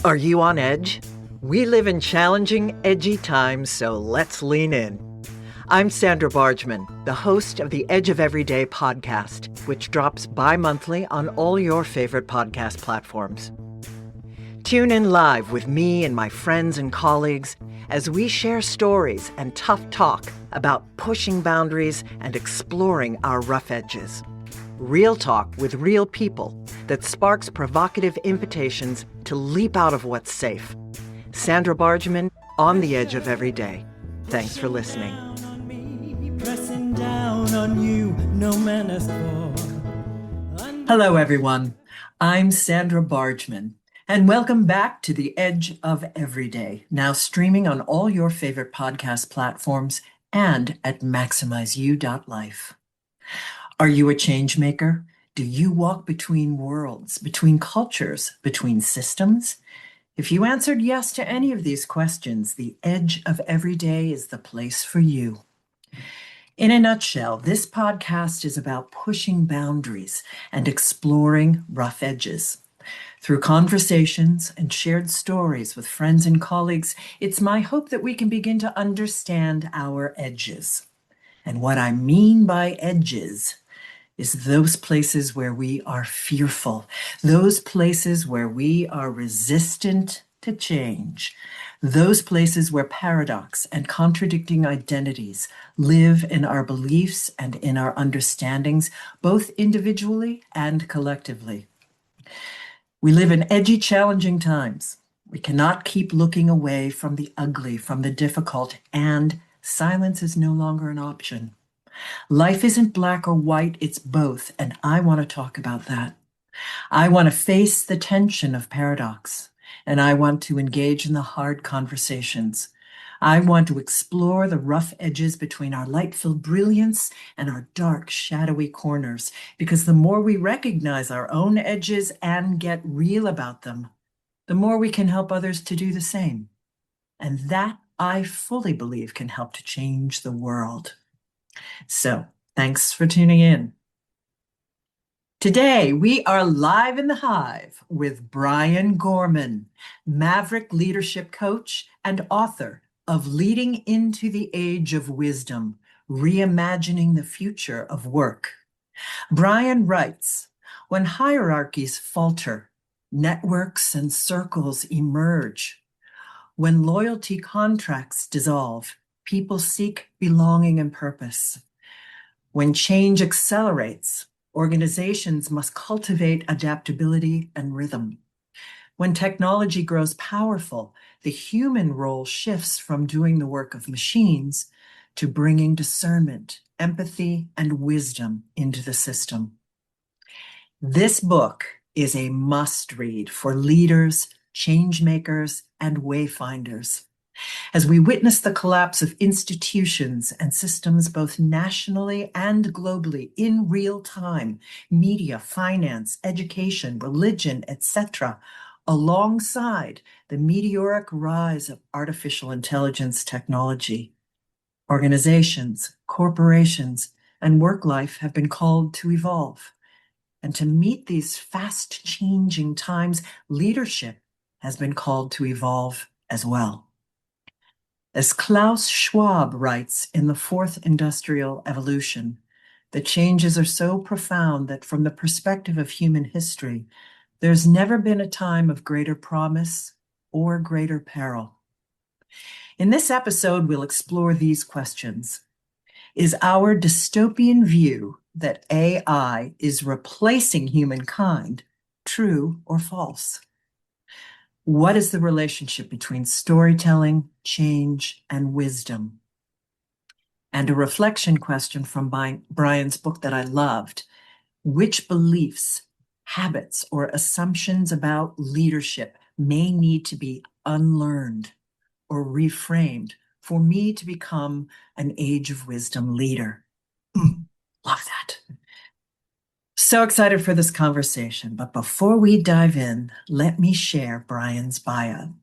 Are you on edge? We live in challenging, edgy times, so let's lean in. I'm Sandra Bargman, the host of the Edge of Everyday podcast, which drops bi-monthly on all your favorite podcast platforms. Tune in live with me and my friends and colleagues as we share stories and tough talk about pushing boundaries and exploring our rough edges. Real talk with real people that sparks provocative invitations to leap out of what's safe. Sandra Bargman, on the Edge of Every Day. Thanks for listening. Hello, everyone. I'm Sandra Bargman, and welcome back to the Edge of Every Day, now streaming on all your favorite podcast platforms and at maximizeyou.life. Are you a change maker? Do you walk between worlds, between cultures, between systems? If you answered yes to any of these questions, the Edge of Every Day is the place for you. In a nutshell, this podcast is about pushing boundaries and exploring rough edges. Through conversations and shared stories with friends and colleagues, it's my hope that we can begin to understand our edges. And what I mean by edges is those places where we are fearful, those places where we are resistant to change, those places where paradox and contradicting identities live in our beliefs and in our understandings, both individually and collectively. We live in edgy, challenging times. We cannot keep looking away from the ugly, from the difficult, and silence is no longer an option. Life isn't black or white, it's both, and I want to talk about that. I want to face the tension of paradox, and I want to engage in the hard conversations. I want to explore the rough edges between our light-filled brilliance and our dark, shadowy corners, because the more we recognize our own edges and get real about them, the more we can help others to do the same. And that, I fully believe, can help to change the world. So, thanks for tuning in. Today, we are live in the hive with Brian Gorman, maverick leadership coach and author of Leading into the Age of Wisdom, Reimagining the Future of Work. Brian writes, when hierarchies falter, networks and circles emerge. When loyalty contracts dissolve, people seek belonging and purpose. When change accelerates, organizations must cultivate adaptability and rhythm. When technology grows powerful, the human role shifts from doing the work of machines to bringing discernment, empathy, and wisdom into the system. This book is a must-read for leaders, change makers, and wayfinders. As we witness the collapse of institutions and systems both nationally and globally in real time, media, finance, education, religion, etc., alongside the meteoric rise of artificial intelligence technology, organizations, corporations, and work life have been called to evolve. And to meet these fast-changing times, leadership has been called to evolve as well. As Klaus Schwab writes in The Fourth Industrial Evolution, the changes are so profound that from the perspective of human history, there's never been a time of greater promise or greater peril. In this episode, we'll explore these questions. Is our dystopian view that AI is replacing humankind true or false? What is the relationship between storytelling, change, and wisdom? And a reflection question from Brian's book that I loved. Which beliefs, habits, or assumptions about leadership may need to be unlearned or reframed for me to become an Age of Wisdom leader? Love that. So excited for this conversation, but before we dive in, let me share Brian's bio.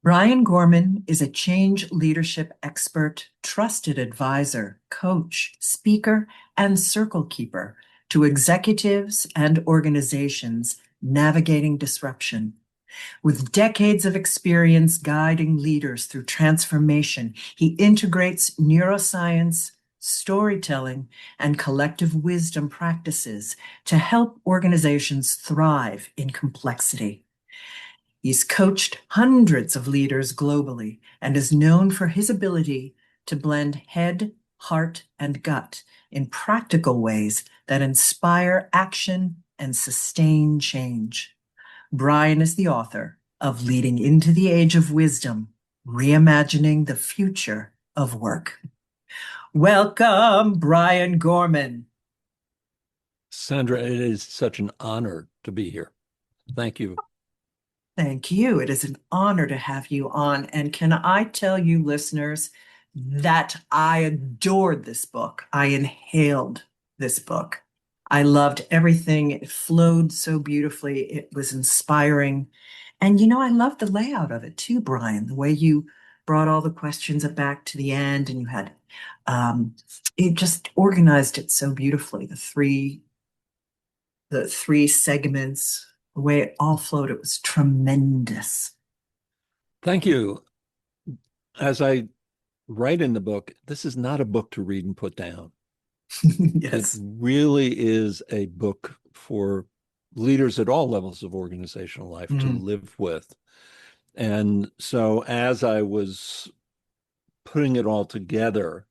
Brian Gorman is a change leadership expert, trusted advisor, coach, speaker, and circle keeper to executives and organizations navigating disruption, With decades of experience guiding leaders through transformation, he integrates neuroscience, storytelling, and collective wisdom practices to help organizations thrive in complexity. He's coached hundreds of leaders globally and is known for his ability to blend head, heart, and gut in practical ways that inspire action and sustain change. Brian is the author of Leading into the Age of Wisdom, Reimagining the Future of Work. Welcome, Brian Gorman. Sandra, it is such an honor to be here. Thank you. Thank you. It is an honor to have you on. And can I tell you, listeners, that I adored this book. I inhaled this book. I loved everything. It flowed so beautifully. It was inspiring. And I loved the layout of it too, Brian, the way you brought all the questions back to the end and you had it just organized it so beautifully. The three segments, the way it all flowed, it was tremendous. Thank you. As I write in the book, this is not a book to read and put down. Yes. It really is a book for leaders at all levels of organizational life to live with. And so as I was putting it all together,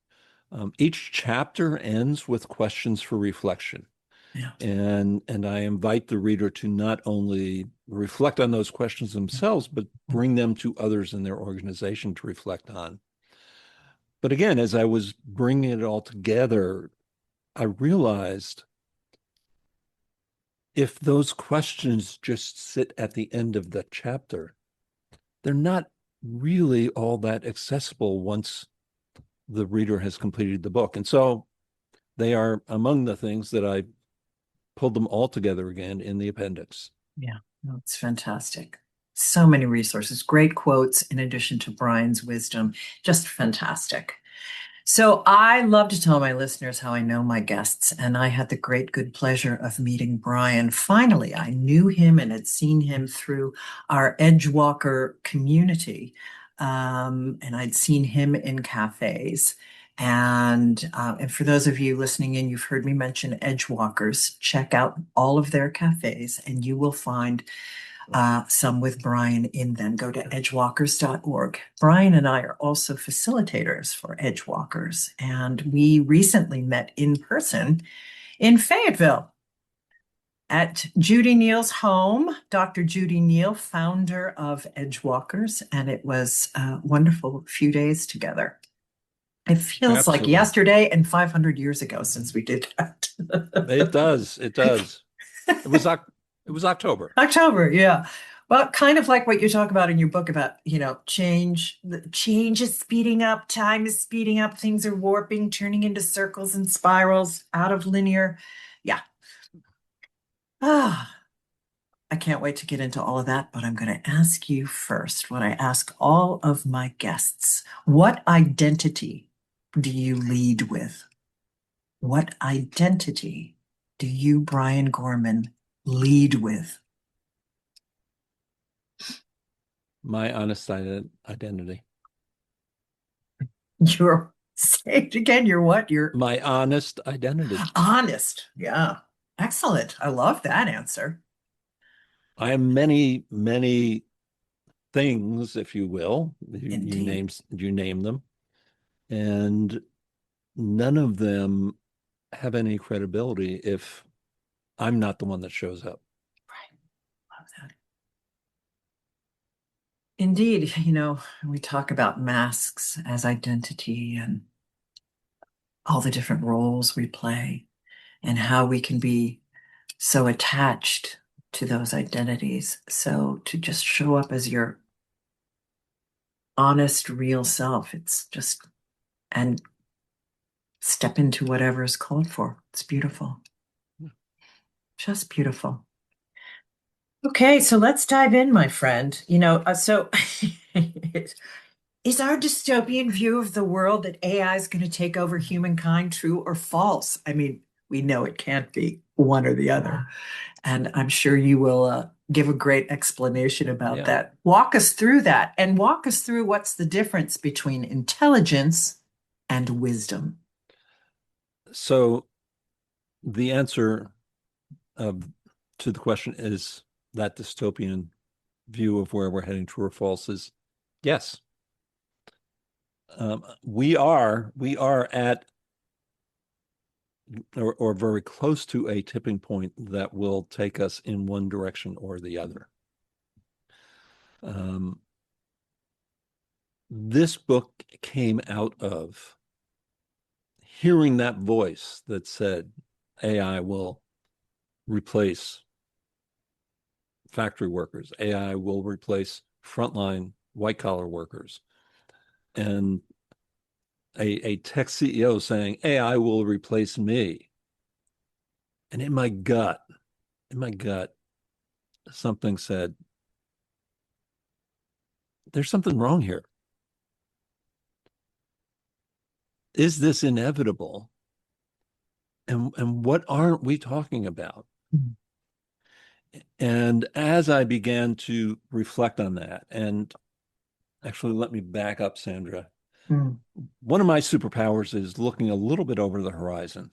each chapter ends with questions for reflection. Yeah. And I invite the reader to not only reflect on those questions themselves, but bring them to others in their organization to reflect on. But again, as I was bringing it all together, I realized if those questions just sit at the end of the chapter, they're not really all that accessible once the reader has completed the book. And so they are among the things that I pulled them all together again in the appendix. Yeah, no, it's fantastic. So many resources, great quotes in addition to Brian's wisdom, just fantastic. So I love to tell my listeners how I know my guests, and I had the great good pleasure of meeting Brian. Finally, I knew him and had seen him through our Edgewalker community, and I'd seen him in cafes. And for those of you listening in, you've heard me mention Edgewalkers. Check out all of their cafes, and you will find some with Brian in them. Go to edgewalkers.org. Brian and I are also facilitators for Edgewalkers, and we recently met in person in Fayetteville at Judy Neal's home, Dr. Judy Neal, founder of Edgewalkers, and it was a wonderful few days together. It feels Absolutely. like yesterday and 500 years ago since we did that. It does. It does. It was October. October, yeah. Well, kind of like what you talk about in your book about, change. Change is speeding up, time is speeding up, things are warping, turning into circles and spirals, out of linear. Yeah. I can't wait to get into all of that, but I'm going to ask you first what I ask all of my guests. What identity do you lead with? What identity do you, Brian Gorman, lead with? My honest identity. Say it again, you're what? You're My honest identity. honest. Yeah. Excellent. I love that answer. I am many, many things, if you will. Indeed. You name them. And none of them have any credibility if I'm not the one that shows up. Right. Love that. Indeed, we talk about masks as identity and all the different roles we play and how we can be so attached to those identities. So to just show up as your honest, real self, and step into whatever is called for. It's beautiful. Just beautiful. Okay, so let's dive in, my friend. So is our dystopian view of the world that AI is going to take over humankind true or false? I mean, we know it can't be one or the other. And I'm sure you will give a great explanation about Yeah. that. Walk us through that and walk us through what's the difference between intelligence and wisdom. So the answer of to the question is that dystopian view of where we're heading, true or false, is yes. We are at or very close to a tipping point that will take us in one direction or the other. This book came out of hearing that voice that said AI will replace factory workers, AI will replace frontline white collar workers, and a tech CEO saying AI will replace me. And in my gut, something said, there's something wrong here. Is this inevitable? And what aren't we talking about? Mm. And as I began to reflect on that, and actually, let me back up, Sandra. Mm. One of my superpowers is looking a little bit over the horizon.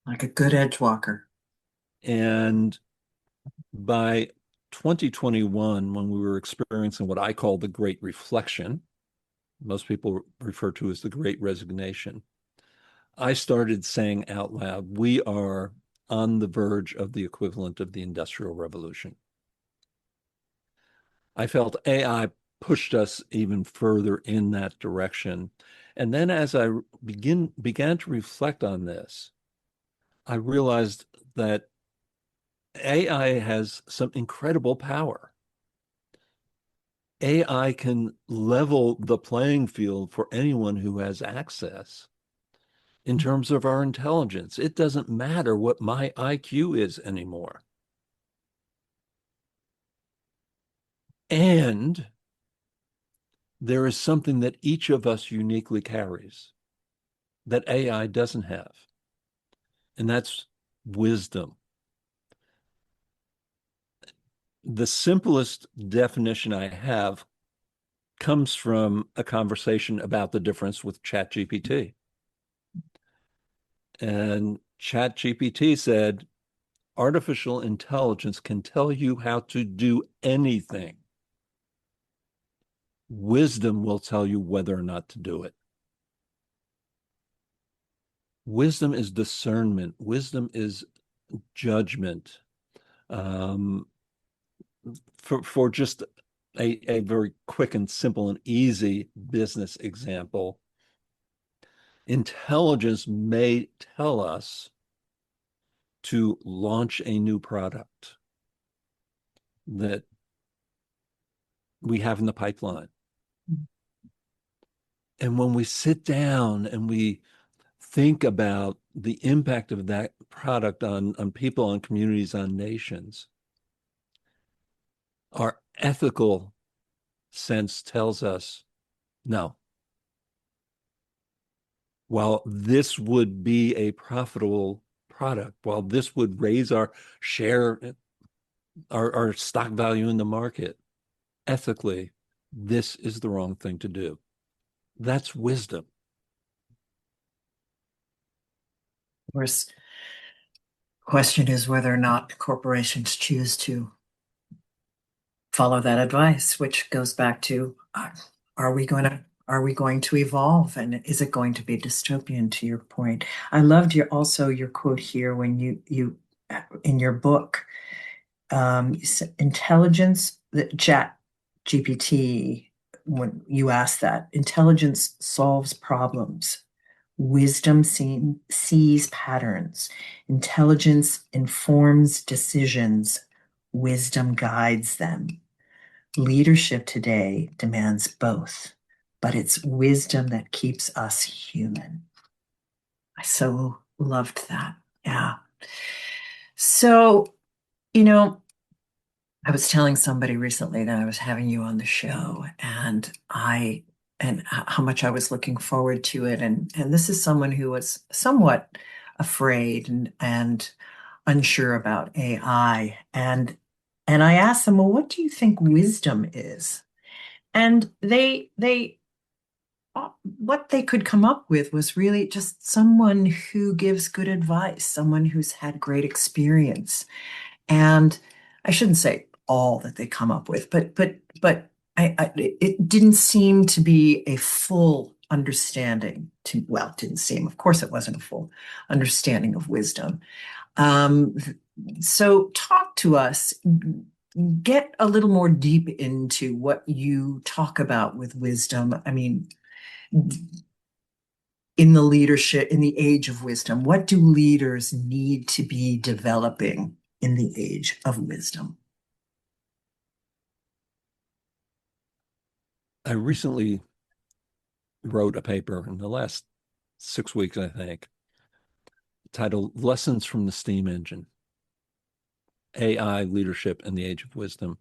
Like a good edge walker. And by 2021, when we were experiencing what I call the Great Reflection, most people refer to as the Great Resignation, I started saying out loud, we are on the verge of the equivalent of the Industrial Revolution. I felt AI pushed us even further in that direction. And then as I began to reflect on this, I realized that AI has some incredible power. AI can level the playing field for anyone who has access in terms of our intelligence. It doesn't matter what my IQ is anymore. And there is something that each of us uniquely carries that AI doesn't have, and that's wisdom. The simplest definition I have comes from a conversation about the difference with ChatGPT. And ChatGPT said, artificial intelligence can tell you how to do anything. Wisdom will tell you whether or not to do it. Wisdom is discernment. Wisdom is judgment. Um, for just a very quick and simple and easy business example, intelligence may tell us to launch a new product that we have in the pipeline. And when we sit down and we think about the impact of that product on people, on communities, on nations, our ethical sense tells us no. While this would be a profitable product, while this would raise our share, our stock value in the market, ethically, this is the wrong thing to do. That's wisdom. Of course, question is whether or not corporations choose to follow that advice, which goes back to are we going to evolve, and is it going to be dystopian, to your point? I loved your quote here when you in your book, you said intelligence, that chat GPT, when you ask that, intelligence solves problems, wisdom sees patterns, intelligence informs decisions, wisdom guides them. Leadership today demands both, but it's wisdom that keeps us human. I so loved that. Yeah. So, you know, I was telling somebody recently that I was having you on the show, and how much I was looking forward to it. And this is someone who was somewhat afraid and unsure about AI. And And I asked them, well, what do you think wisdom is? And what they could come up with was really just someone who gives good advice, someone who's had great experience. And I shouldn't say all that they come up with, but it didn't seem to be a full understanding to, well, it didn't seem, of course, it wasn't a full understanding of wisdom. Um, so talk to us, get a little more deep into what you talk about with wisdom. I mean, in the leadership, in the age of wisdom, what do leaders need to be developing in the age of wisdom? I recently wrote a paper in the last 6 weeks, I think, titled Lessons from the Steam Engine, AI Leadership in the Age of Wisdom.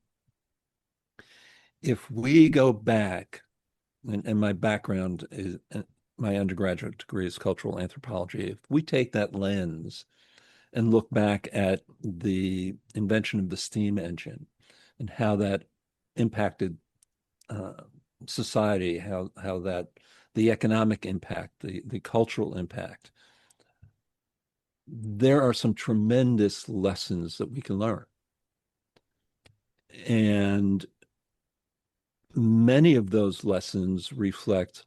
If we go back, and my background is, my undergraduate degree is cultural anthropology. If we take that lens and look back at the invention of the steam engine and how that impacted society, how that the economic impact, the cultural impact, there are some tremendous lessons that we can learn. And many of those lessons reflect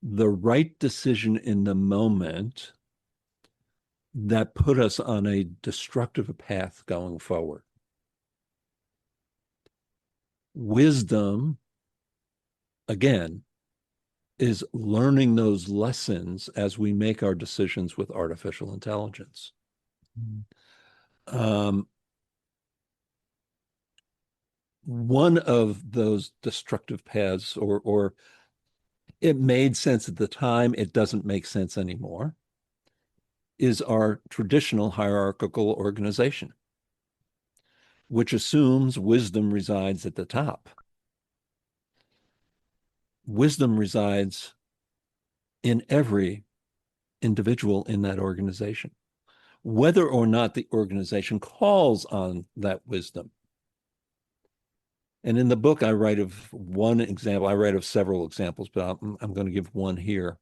the right decision in the moment that put us on a destructive path going forward. Wisdom, again, is learning those lessons as we make our decisions with artificial intelligence. One of those destructive paths, or it made sense at the time, it doesn't make sense anymore, is our traditional hierarchical organization, which assumes wisdom resides at the top. Wisdom resides in every individual in that organization, whether or not the organization calls on that wisdom. And in the book, I write of one example. I write of several examples, but I'm going to give one here.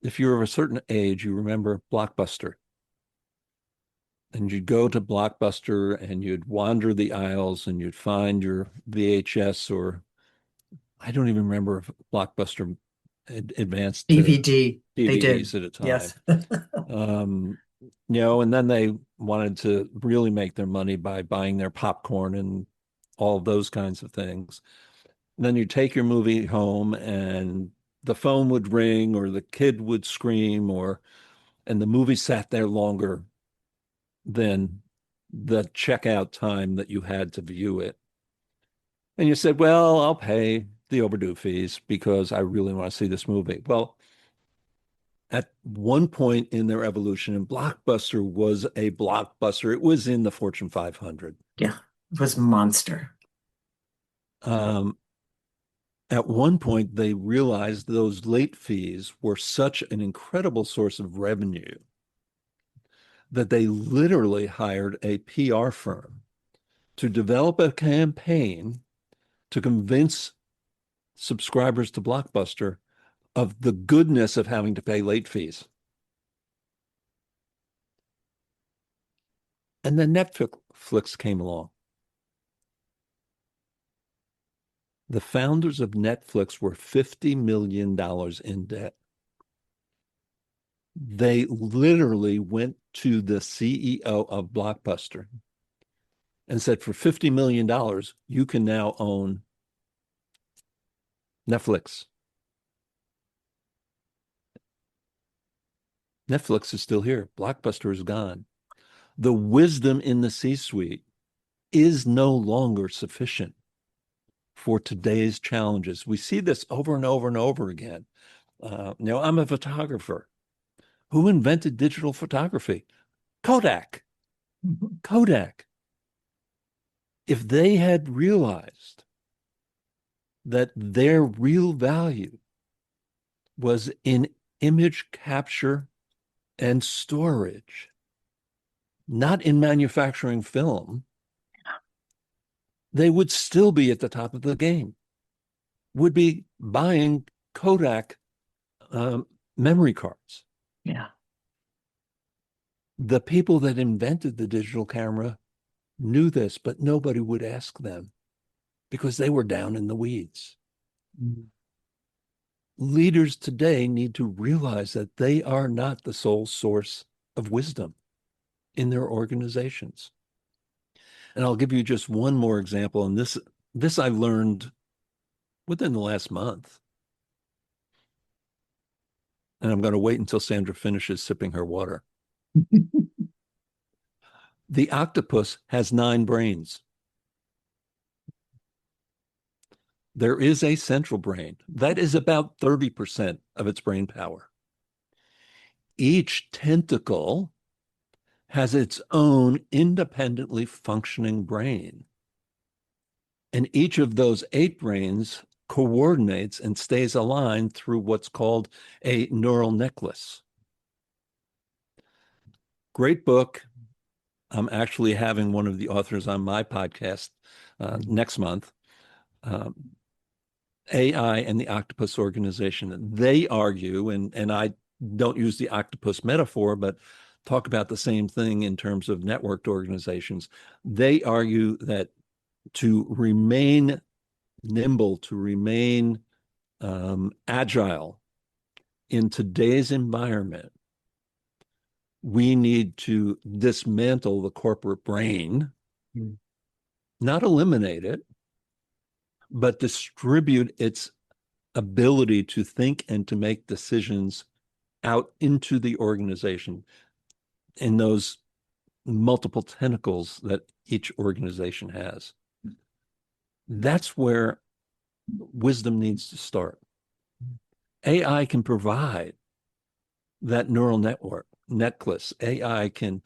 If you're of a certain age, you remember Blockbuster. And you'd go to Blockbuster and you'd wander the aisles and you'd find your VHS, or I don't even remember if Blockbuster advanced DVD. They DVDs did. at a time. Yes. And then they wanted to really make their money by buying their popcorn and all of those kinds of things. And then you take your movie home and the phone would ring or the kid would scream, and the movie sat there longer than the checkout time that you had to view it. And you said, well, I'll pay the overdue fees because I really want to see this movie. Well, at one point in their evolution, and Blockbuster was a blockbuster, it was in the Fortune 500. Yeah, it was monster. At one point, they realized those late fees were such an incredible source of revenue that they literally hired a PR firm to develop a campaign to convince subscribers to Blockbuster of the goodness of having to pay late fees. And then Netflix came along. The founders of Netflix were $50 million in debt. They literally went to the CEO of Blockbuster and said, for $50 million, you can now own Netflix. Netflix is still here. Blockbuster is gone. The wisdom in the C-suite is no longer sufficient for today's challenges. We see this over and over and over again. I'm a photographer. Who invented digital photography? Kodak. Kodak. If they had realized that their real value was in image capture and storage, not in manufacturing film, they would still be at the top of the game, would be buying Kodak memory cards. Yeah. The people that invented the digital camera knew this, but nobody would ask them because they were down in the weeds. Mm. Leaders today need to realize that they are not the sole source of wisdom in their organizations. And I'll give you just one more example. And this I learned within the last month. And I'm going to wait until Sandra finishes sipping her water. The octopus has 9 brains. There is a central brain that is about 30% of its brain power. Each tentacle has its own independently functioning brain. And each of those 8 brains coordinates and stays aligned through what's called a neural necklace. Great book. I'm actually having one of the authors on my podcast next month. AI and the Octopus Organization. They argue, and I don't use the octopus metaphor, but talk about the same thing in terms of networked organizations. They argue that to remain nimble, to remain agile in today's environment, we need to dismantle the corporate brain, not eliminate it, but distribute its ability to think and to make decisions out into the organization in those multiple tentacles that each organization has. That's where wisdom needs to start. AI can provide that neural network necklace. AI can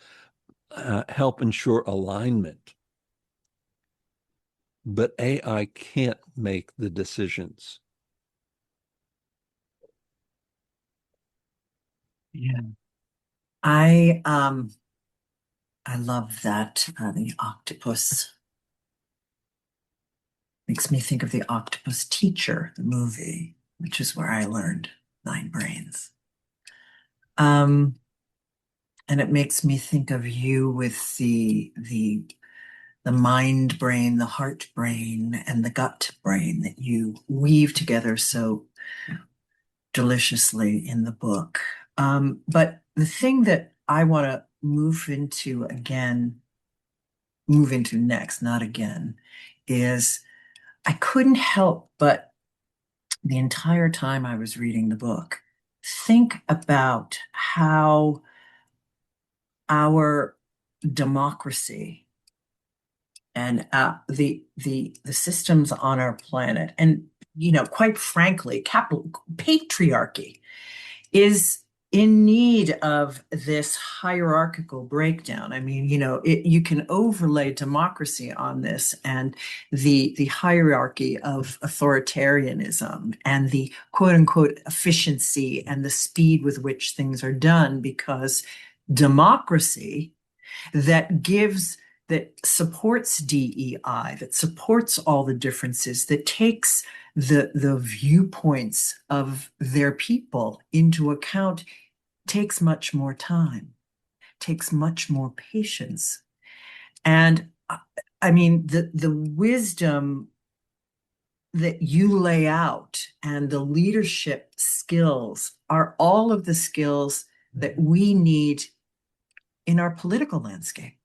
help ensure alignment, but AI can't make the decisions. Yeah. I love that the octopus makes me think of the Octopus Teacher, the movie, which is where I learned 9 brains. And it makes me think of you with the mind brain, the heart brain, and the gut brain that you weave together so deliciously in the book. But the thing that I want to move into next, not again, is I couldn't help but the entire time I was reading the book, think about how our democracy and the systems on our planet, and quite frankly, capital patriarchy is in need of this hierarchical breakdown. I mean, you can overlay democracy on this and the hierarchy of authoritarianism and the quote unquote efficiency and the speed with which things are done, because democracy that supports DEI, that supports all the differences, that takes the viewpoints of their people into account, takes much more time, takes much more patience. And I mean, the wisdom that you lay out and the leadership skills are all of the skills that we need in our political landscape,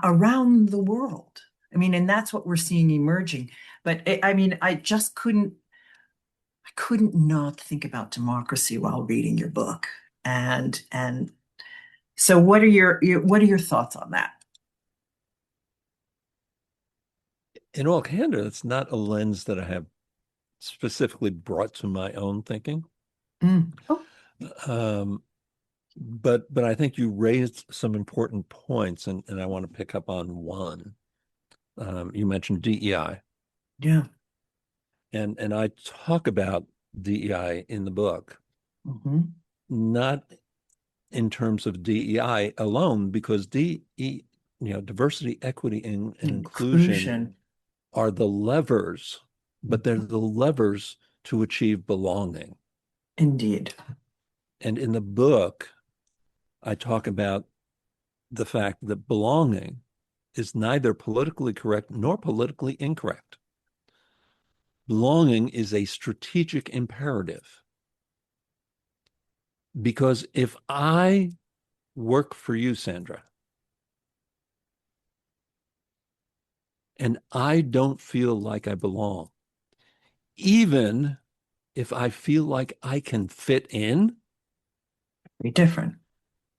around the world. I mean, and that's what we're seeing emerging. But I mean, I couldn't not think about democracy while reading your book. And so what are your thoughts on that? In all candor, that's not a lens that I have specifically brought to my own thinking. Oh, But I think you raised some important points, and I want to pick up on one. You mentioned DEI, yeah. and I talk about DEI in the book, not in terms of DEI alone, because diversity, equity, and inclusion are the levers, but they're the levers to achieve belonging. Indeed. And in the book, I talk about the fact that belonging is neither politically correct nor politically incorrect. Belonging is a strategic imperative. Because if I work for you, Sandra, and I don't feel like I belong, even if I feel like I can fit in, Be different.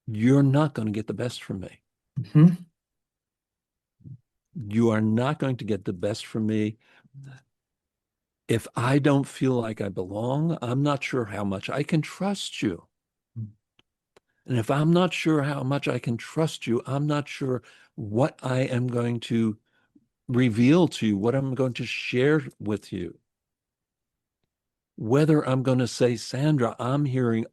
you're not going to get the best from me. Mm-hmm. You are not going to get the best from me. If I don't feel like I belong, I'm not sure how much I can trust you. And if I'm not sure how much I can trust you, I'm not sure what I am going to reveal to you, what I'm going to share with you. Whether I'm going to say, Sandra, I'm hearing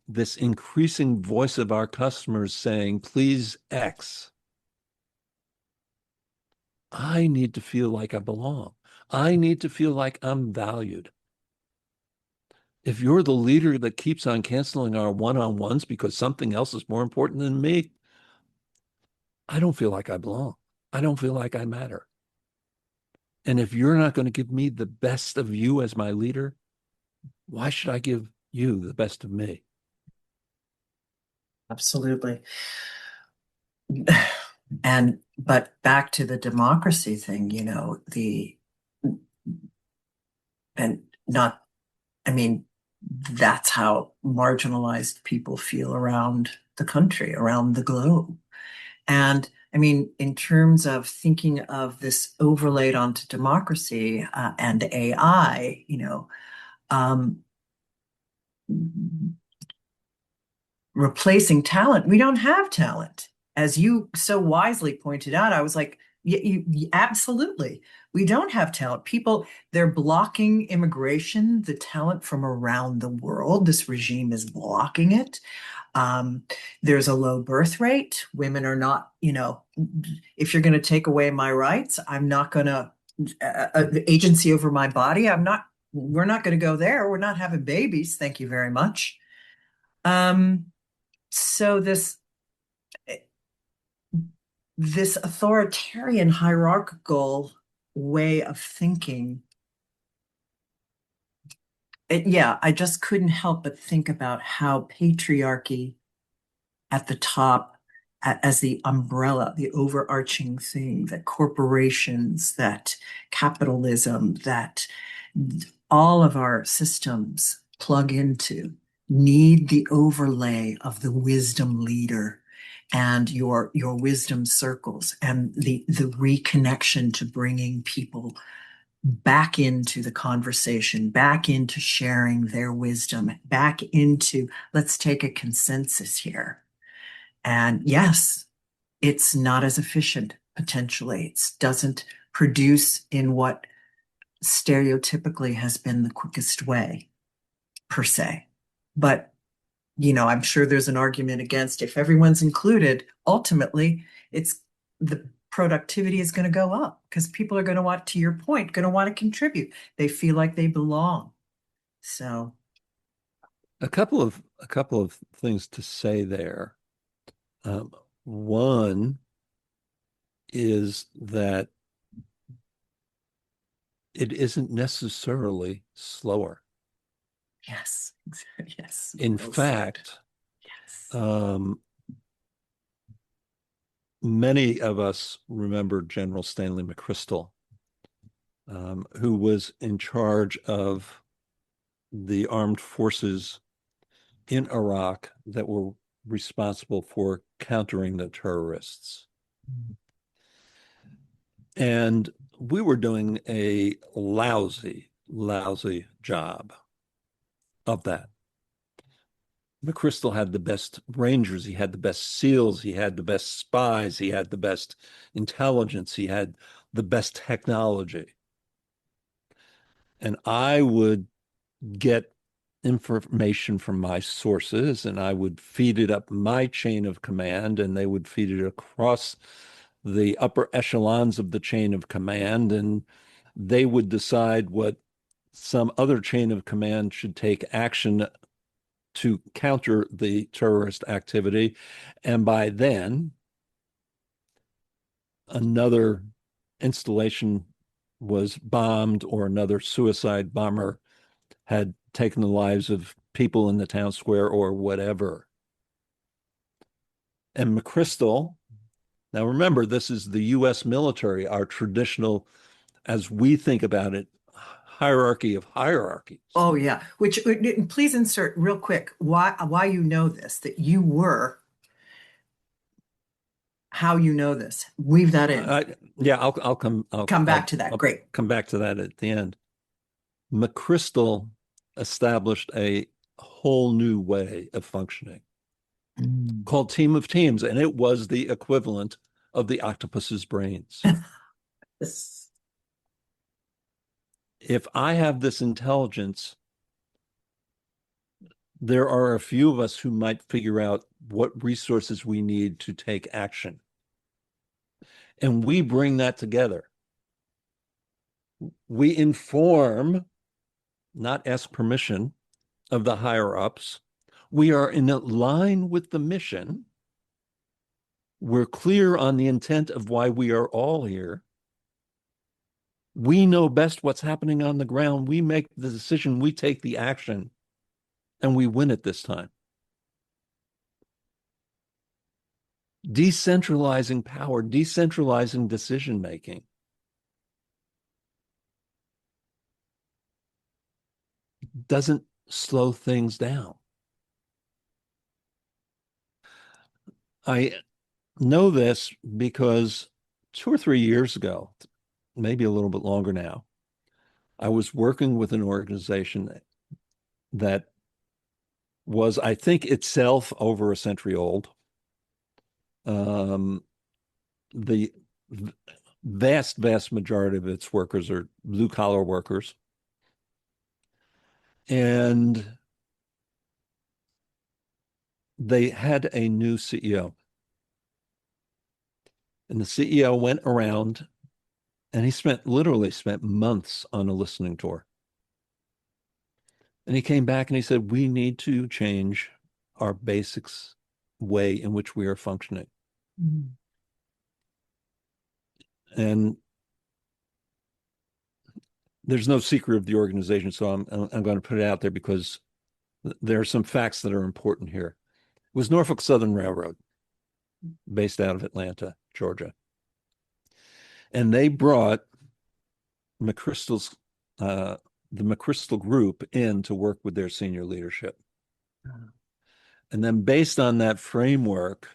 this increasing voice of our customers saying, please X. I need to feel like I belong. I need to feel like I'm valued. If you're the leader that keeps on canceling our one-on-ones because something else is more important than me, I don't feel like I belong. I don't feel like I matter. And if you're not going to give me the best of you as my leader, why should I give you the best of me? Absolutely. But back to the democracy thing, and not, I mean, that's how marginalized people feel around the country, around the globe. And I mean, in terms of thinking of this overlaid onto democracy and AI, um, replacing talent, we don't have talent. As you so wisely pointed out, I was like, absolutely. We don't have talent. People, they're blocking immigration, the talent from around the world. This regime is blocking it. Um, there's a low birth rate. Women are not, if you're going to take away my rights, I'm not going to, agency over my body. We're not going to go there. We're not having babies. Thank you very much. Um, so this authoritarian hierarchical way of thinking, yeah, I just couldn't help but think about how patriarchy at the top as the umbrella, the overarching thing, that corporations, that capitalism, that all of our systems plug into need the overlay of the wisdom leader and your wisdom circles and the reconnection to bringing people back into the conversation, back into sharing their wisdom, back into let's take a consensus here. And yes, it's not as efficient potentially. It doesn't produce in what stereotypically has been the quickest way, per se. But, I'm sure there's an argument against if everyone's included, ultimately, it's the productivity is going to go up because people are going to want, to your point, going to want to contribute. They feel like they belong. So, A couple of things to say there. One is that it isn't necessarily slower. yes, yes. In Well said. fact, Yes. many of us remember General Stanley McChrystal, who was in charge of the armed forces in Iraq that were responsible for countering the terrorists. And we were doing a lousy, lousy job of that. McChrystal had the best Rangers, he had the best SEALs, he had the best spies, he had the best intelligence, he had the best technology. And I would get information from my sources and I would feed it up my chain of command and they would feed it across the upper echelons of the chain of command, and they would decide what some other chain of command should take action to counter the terrorist activity. And by then, another installation was bombed, or another suicide bomber had taken the lives of people in the town square or whatever. And McChrystal, now remember, this is the US military, our traditional, as we think about it, hierarchy of hierarchies. Oh yeah. Which please insert real quick why you know this, that you were, how you know this. Weave that in. Yeah, I'll come back to that. I'll Great. come back to that at the end. McChrystal established a whole new way of functioning called team of teams, and it was the equivalent of the octopus's brains. Yes. If I have this intelligence, there are a few of us who might figure out what resources we need to take action. And we bring that together. We inform, not ask permission, of the higher ups. We are in line with the mission. We're clear on the intent of why we are all here. We know best what's happening on the ground. We make the decision, we take the action, and we win it this time. Decentralizing power, decentralizing decision-making. Doesn't slow things down. I know this because 2 or 3 years ago, maybe a little bit longer now, I was working with an organization that was, I think, itself over a century old. The vast majority of its workers are blue-collar workers. And they had a new CEO. And the CEO went around and he literally spent months on a listening tour. And he came back and he said, we need to change our basics way in which we are functioning. Mm-hmm. And there's no secret of the organization, so I'm going to put it out there because there are some facts that are important here. It was Norfolk Southern Railroad, based out of Atlanta, Georgia. And they brought McChrystal's the McChrystal group in to work with their senior leadership. And then based on that framework,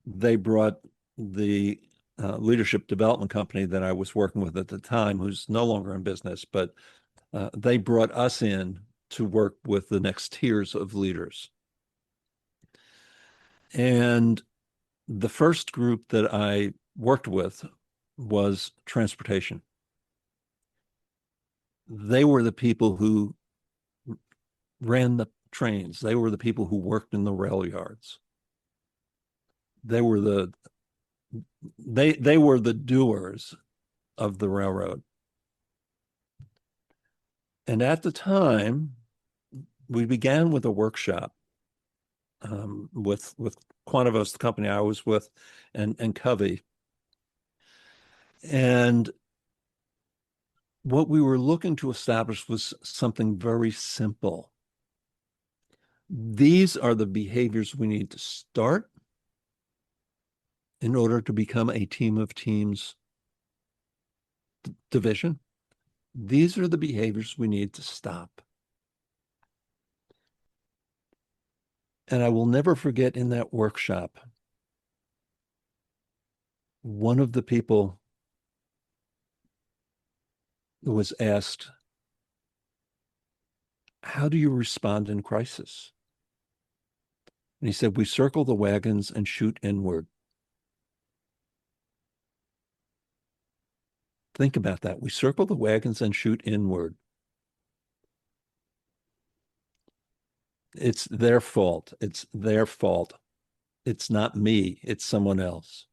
they brought the leadership development company that I was working with at the time, who's no longer in business, but they brought us in to work with the next tiers of leaders. And the first group that I worked with was transportation. They were the people who ran the trains. They were the people who worked in the rail yards. They were the doers of the railroad. And at the time, we began with a workshop with Quantivos, the company I was with, and Covey. And what we were looking to establish was something very simple. These are the behaviors we need to start in order to become a team of teams division. These are the behaviors we need to stop. And I will never forget, in that workshop, one of the people was asked, how do you respond in crisis? And he said, we circle the wagons and shoot inward. Think about that. We circle the wagons and shoot inward. It's their fault. It's their fault. It's not me. It's someone else.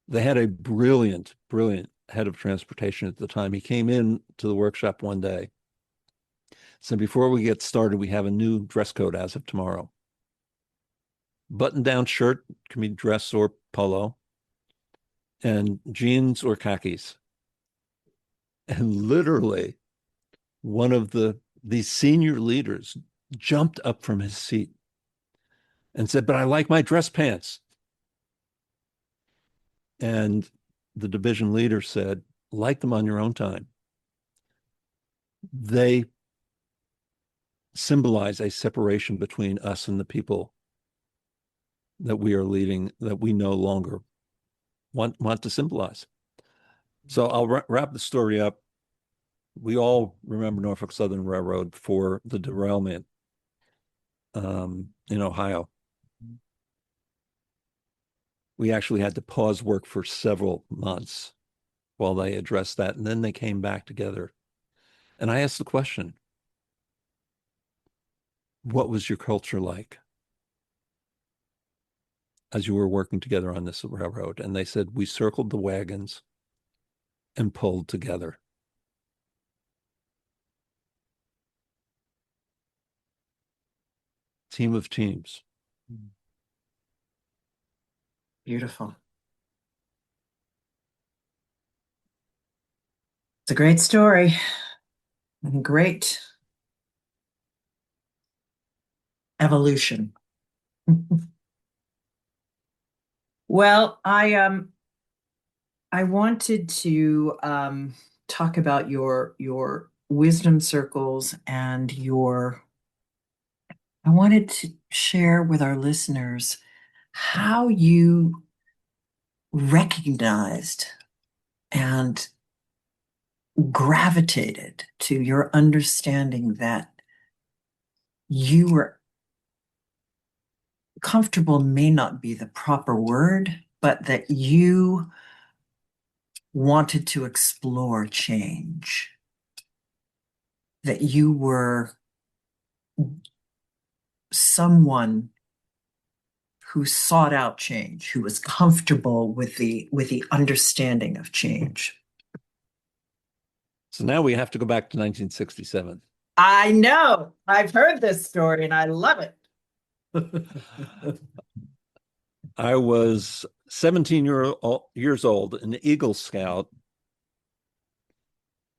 They had a brilliant, brilliant head of transportation at the time. He came in to the workshop one day. So before we get started, we have a new dress code as of tomorrow. Button-down shirt, can be dress or polo, and jeans or khakis. And literally, one of these senior leaders jumped up from his seat and said, "But I like my dress pants." And the division leader said, "Like them on your own time." They symbolize a separation between us and the people that we are leading, that we no longer want to symbolize. So I'll wrap the story up. We all remember Norfolk Southern Railroad for the derailment in Ohio. We actually had to pause work for several months while they addressed that, and then they came back together. And I asked the question, what was your culture like as you were working together on this railroad? And they said, we circled the wagons and pulled together. Team of teams. Beautiful. It's a great story and great evolution. Well, I wanted to talk about your wisdom circles and I wanted to share with our listeners how you recognized and gravitated to your understanding that you were comfortable, may not be the proper word, but that you wanted to explore change, that you were someone who sought out change, who was comfortable with the understanding of change. So now we have to go back to 1967. I know. I've heard this story and I love it. I was 17 years old, an Eagle Scout,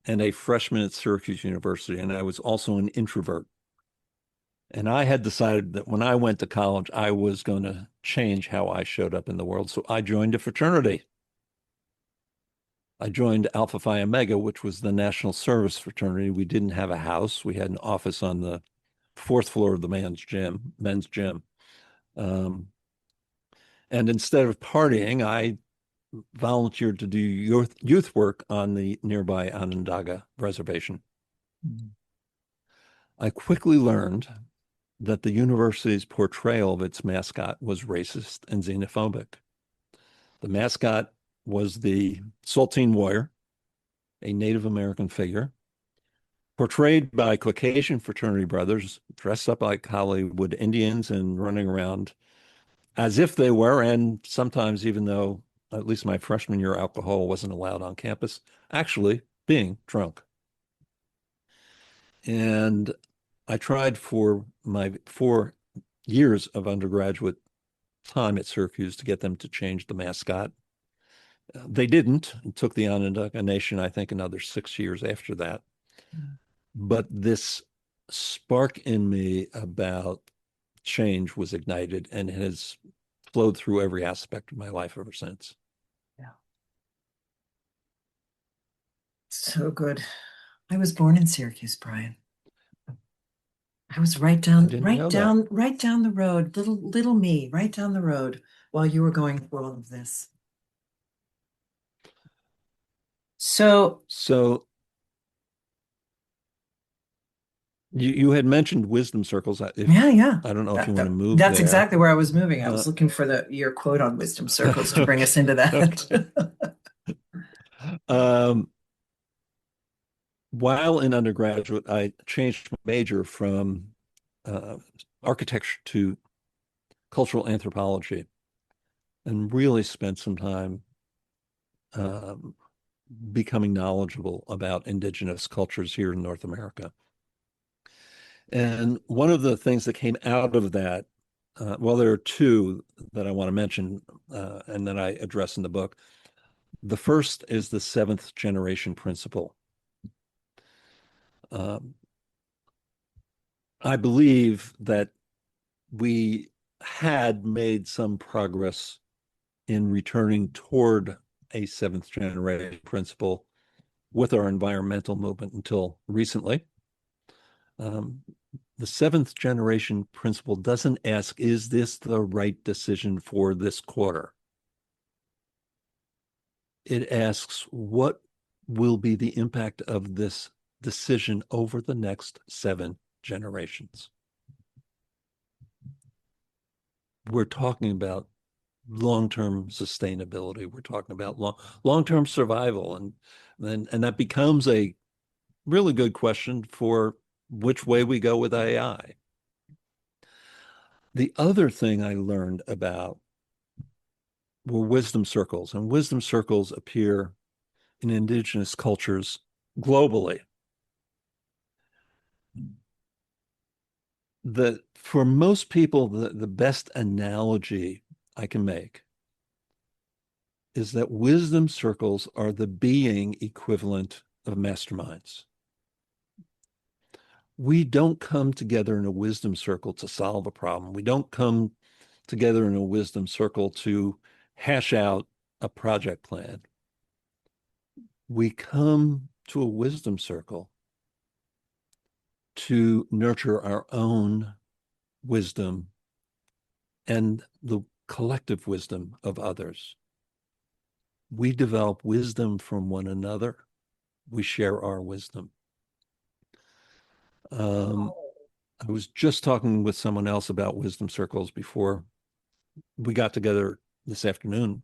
and a freshman at Syracuse University, and I was also an introvert. And I had decided that when I went to college, I was going to change how I showed up in the world. So I joined a fraternity. I joined Alpha Phi Omega, which was the national service fraternity. We didn't have a house. We had an office on the fourth floor of the men's gym. And instead of partying, I volunteered to do youth work on the nearby Onondaga Reservation. Mm-hmm. I quickly learned that the university's portrayal of its mascot was racist and xenophobic. The mascot was the Saltine Warrior, a Native American figure, portrayed by Caucasian fraternity brothers dressed up like Hollywood Indians and running around as if they were, and sometimes, even though at least my freshman year alcohol wasn't allowed on campus, actually being drunk. And I tried for my 4 years of undergraduate time at Syracuse to get them to change the mascot. They didn't. It took the Onondaga Nation, I think, another 6 years after that. But this spark in me about change was ignited and has flowed through every aspect of my life ever since. Yeah. So good. I was born in Syracuse, Brian. I was right down the road, little me, right down the road while you were going through all of this. So you had mentioned wisdom circles. Yeah. I don't know if you want to move That's there. exactly where I was moving. I was looking for your quote on wisdom circles to bring us into that. While in undergraduate, I changed my major from architecture to cultural anthropology and really spent some time um, becoming knowledgeable about indigenous cultures here in North America. And one of the things that came out of that, well, there are two that I want to mention and that I address in the book. The first is the seventh generation principle. I believe that we had made some progress in returning toward a seventh generation principle with our environmental movement until recently. The seventh generation principle doesn't ask, is this the right decision for this quarter? It asks, what will be the impact of this decision over the next 7 generations? We're talking about long-term sustainability. We're talking about long-term survival. And that becomes a really good question for which way we go with AI. The other thing I learned about were wisdom circles, and wisdom circles appear in indigenous cultures globally. For most people, the best analogy I can make is that wisdom circles are the being equivalent of masterminds. We don't come together in a wisdom circle to solve a problem. We don't come together in a wisdom circle to hash out a project plan. We come to a wisdom circle to nurture our own wisdom and the collective wisdom of others. We develop wisdom from one another. We share our wisdom. I was just talking with someone else about wisdom circles before we got together this afternoon.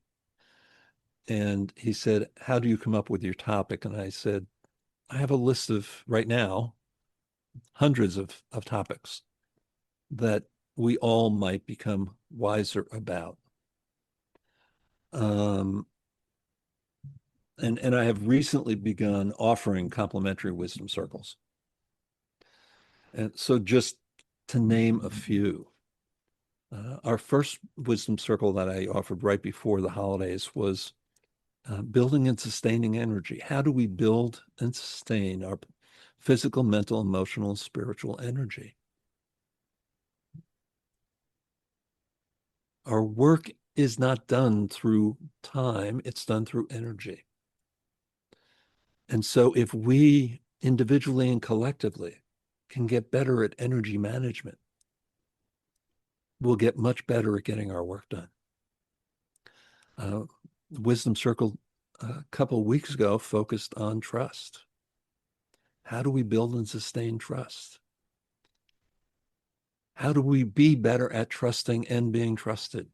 And he said, how do you come up with your topic? And I said, I have a list of, right now, hundreds of topics that we all might become wiser about. And I have recently begun offering complimentary wisdom circles. And so just to name a few, our first wisdom circle that I offered right before the holidays was building and sustaining energy. How do we build and sustain our physical, mental, emotional, and spiritual energy? Our work is not done through time, it's done through energy. And so if we individually and collectively can get better at energy management, we'll get much better at getting our work done. Wisdom Circle a couple of weeks ago focused on trust. How do we build and sustain trust? How do we be better at trusting and being trusted?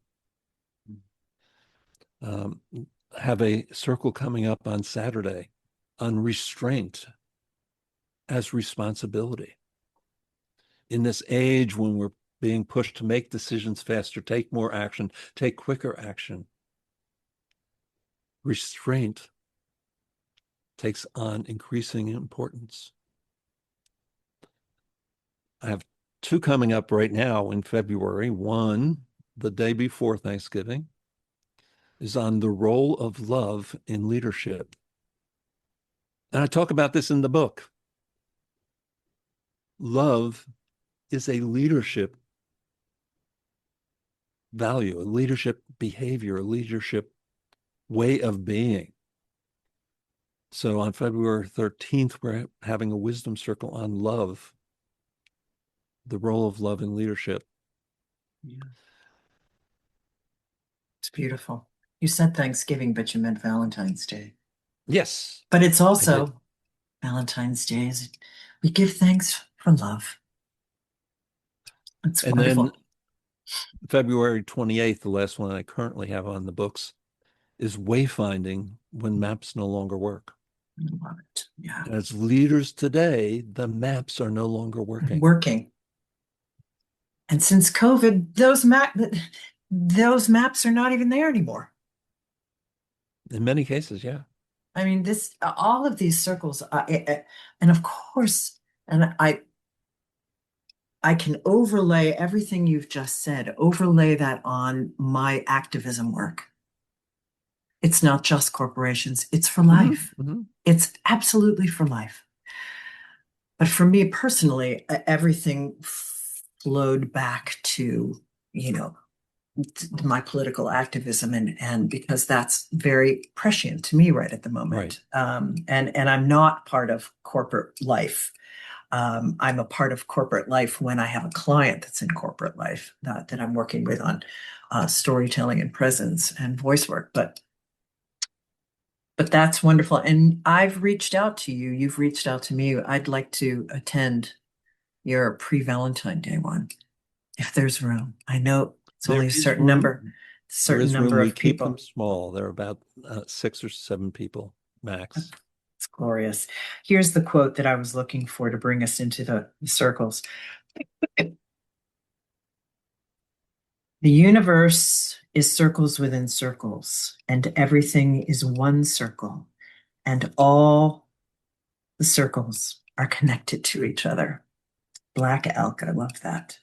Have a circle coming up on Saturday on restraint as responsibility. In this age when we're being pushed to make decisions faster, take more action, take quicker action, restraint takes on increasing importance. I have 2 coming up right now in February. One, the day before Thanksgiving, is on the role of love in leadership. And I talk about this in the book. Love is a leadership value, a leadership behavior, a leadership way of being. So on February 13th, we're having a wisdom circle on love, the role of love in leadership. Yeah. It's beautiful. You said Thanksgiving, but you meant Valentine's Day. Yes. But it's also Valentine's Day. We give thanks for love. It's wonderful. Then February 28th, the last one I currently have on the books, is wayfinding when maps no longer work. I love it. Yeah. As leaders today, the maps are no longer working. And since COVID, those maps are not even there anymore. In many cases, yeah. I mean, all of these circles, and of course, and I can overlay everything you've just said, overlay that on my activism work. It's not just corporations, it's for life. Mm-hmm. It's absolutely for life. But for me personally, everything flowed back to, you know, my political activism, and because that's very prescient to me right at the moment. Right. And I'm not part of corporate life. I'm a part of corporate life when I have a client that's in corporate life that I'm working with on storytelling and presence and voice work. But that's wonderful. And I've reached out to you. You've reached out to me. I'd like to attend your pre-Valentine Day one, if there's room. I know it's There only a is room. There certain is room. number We of keep them people. small. They're about 6 or 7 people max. It's glorious. Here's the quote that I was looking for to bring us into the circles. The universe is circles within circles, and everything is one circle, and all the circles are connected to each other. Black elk, I love that.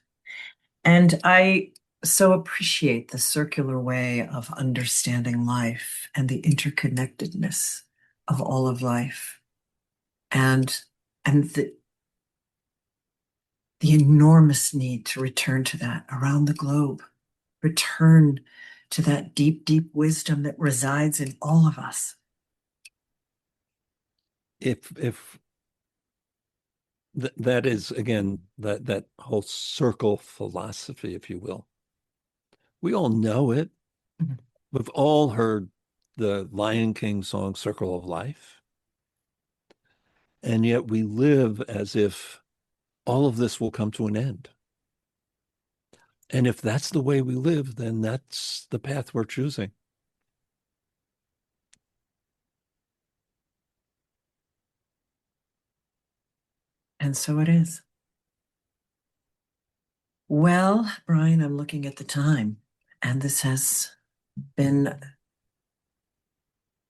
And I so appreciate the circular way of understanding life and the interconnectedness of all of life, and the enormous need to return to that around the globe, return to that deep, deep wisdom that resides in all of us. If that is, again, that whole circle philosophy, if you will, we all know it. Mm-hmm. We've all heard the Lion King song Circle of Life, and yet we live as if all of this will come to an end. And if that's the way we live, then that's the path we're choosing. And so it is. Well, Brian, I'm looking at the time, and this has been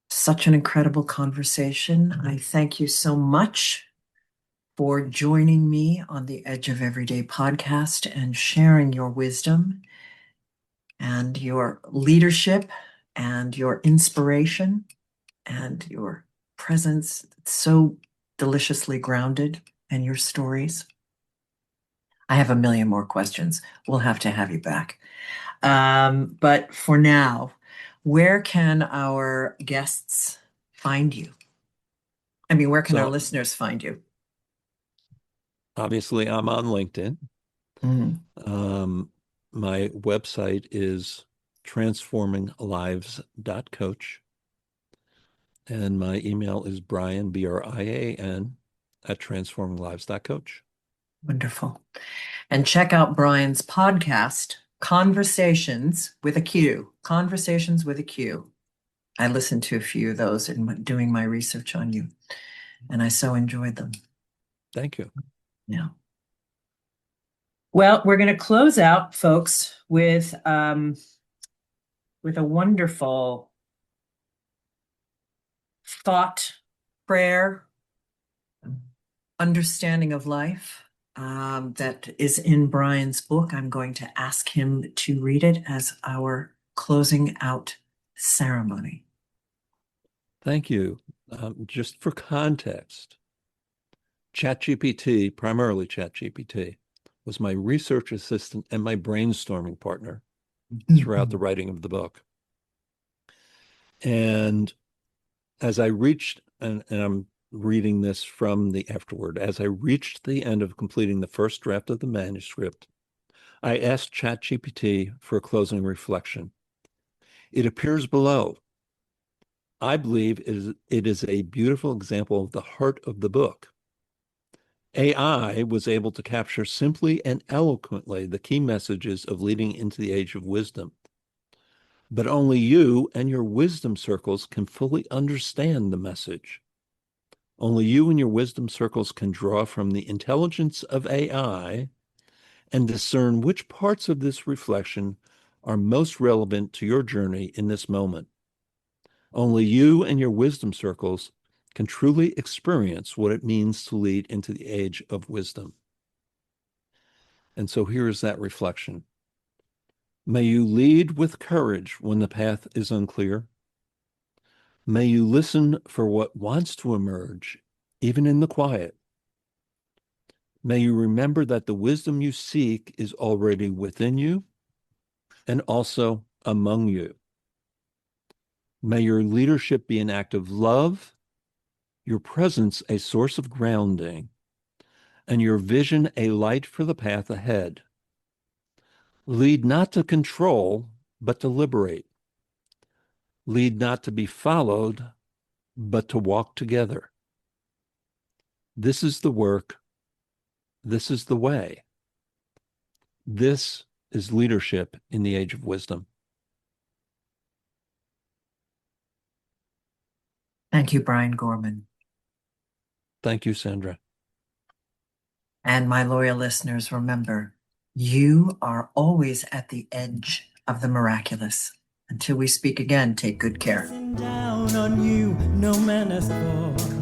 such an incredible conversation. I thank you so much for joining me on the Edge of Everyday podcast and sharing your wisdom and your leadership and your inspiration and your presence. It's so deliciously grounded, and your stories. I have a million more questions. We'll have to have you back. But for now, where can our guests find you? I mean, where can our So listeners find you? obviously, I'm on LinkedIn. Mm, My website is transforminglives.coach. And my email is Brian, Brian, at transforminglives.coach. wonderful. And check out Brian's podcast, Conversations with a Q. Conversations with a Q. I listened to a few of those in doing my research on you, and I so enjoyed them. Thank you. Yeah. Well, we're going to close out, folks, with a wonderful thought, prayer, understanding of life that is in Brian's book. I'm going to ask him to read it as our closing out ceremony. Thank you. Just for context, ChatGPT, primarily ChatGPT, was my research assistant and my brainstorming partner throughout the writing of the book. And as I reached, and I'm reading this from the afterword, as I reached the end of completing the first draft of the manuscript, I asked ChatGPT for a closing reflection. It appears below. I believe it is a beautiful example of the heart of the book. AI was able to capture simply and eloquently the key messages of leading into the age of wisdom. But only you and your wisdom circles can fully understand the message. Only you and your wisdom circles can draw from the intelligence of AI and discern which parts of this reflection are most relevant to your journey in this moment. Only you and your wisdom circles can truly experience what it means to lead into the age of wisdom. And so here is that reflection. May you lead with courage when the path is unclear. May you listen for what wants to emerge, even in the quiet. May you remember that the wisdom you seek is already within you and also among you. May your leadership be an act of love, your presence a source of grounding, and your vision a light for the path ahead. Lead not to control, but to liberate. Lead not to be followed, but to walk together. This is the work. This is the way. This is leadership in the age of wisdom. Thank you, Brian Gorman. Thank you, Sandra. And my loyal listeners, remember, you are always at the edge of the miraculous. Until we speak again, take good care. Down on you, no man has fought.